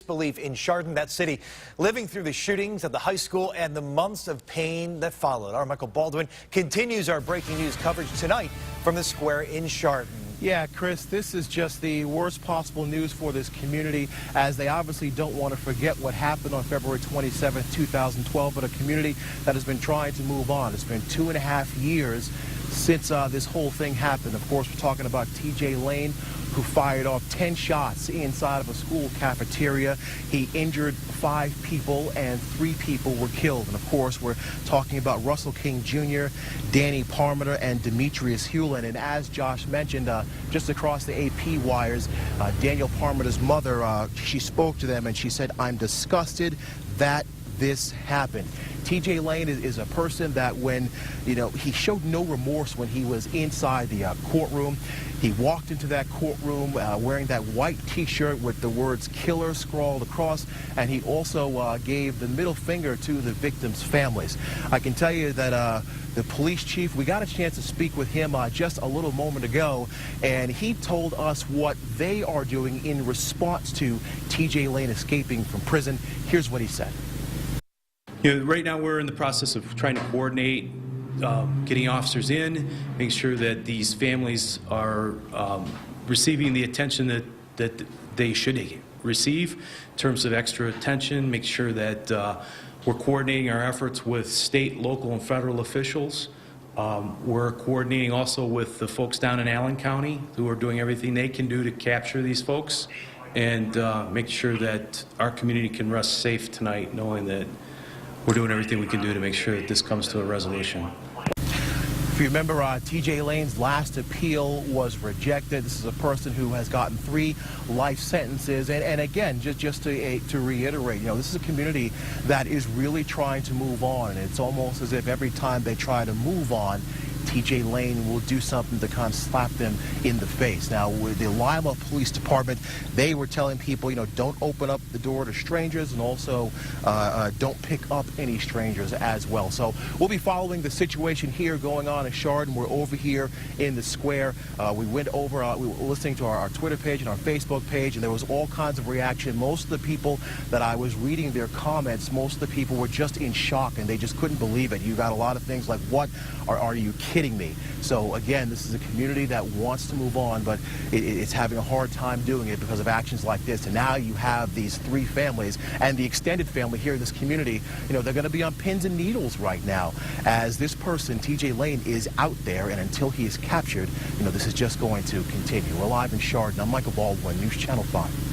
Disbelief in Chardon, that city, living through the shootings at the high school and the months of pain that followed. Our Michael Baldwin continues our breaking news coverage tonight from the square in Chardon. Yeah, Chris, this is just the worst possible news for this community, as they obviously don't want to forget what happened on February 27, 2012, but a community that has been trying to move on. It's been 2.5 years since this whole thing happened. Of course, we're talking about TJ Lane, who fired off 10 shots inside of a school cafeteria. He injured 5 people and 3 people were killed. And of course, we're talking about Russell King Jr., Danny Parmenter, and Demetrius Hewlin. And as Josh mentioned, just across the AP wires, Daniel Parmenter's mother, she spoke to them and she said, "I'm disgusted that this happened." TJ Lane is a person that when, he showed no remorse when he was inside the courtroom. He walked into that courtroom wearing that white T-shirt with the words "killer" scrawled across, and he also gave the middle finger to the victims' families. I can tell you that the police chief, we got a chance to speak with him just a little moment ago, and he told us what they are doing in response to TJ Lane escaping from prison. Here's what he said. Right now we're in the process of trying to coordinate getting officers in, making sure that these families are receiving the attention that they should receive in terms of extra attention, make sure that we're coordinating our efforts with state, local, and federal officials. We're coordinating also with the folks down in Allen County who are doing everything they can do to capture these folks and make sure that our community can rest safe tonight, knowing that we're doing everything we can do to make sure that this comes to a resolution. If you remember, TJ Lane's last appeal was rejected. This is a person who has gotten 3 life sentences. And again, just to reiterate, this is a community that is really trying to move on. And it's almost as if every time they try to move on, TJ Lane will do something to kind of slap them in the face. Now, with the Lima Police Department, they were telling people, don't open up the door to strangers, and also don't pick up any strangers as well. So we'll be following the situation here going on in Chardon. We're over here in the square. We went over, we were listening to our Twitter page and our Facebook page, and there was all kinds of reaction. Most of the people that I was reading their comments, most of the people were just in shock, and they just couldn't believe it. You got a lot of things like, what are you kidding me? So again, this is a community that wants to move on, but it's having a hard time doing it because of actions like this. And now you have these 3 families and the extended family here in this community. They're going to be on pins and needles right now as this person, TJ Lane, is out there, and until he is captured, this is just going to continue. We're live in Chardon. I'm Michael Baldwin, News Channel 5.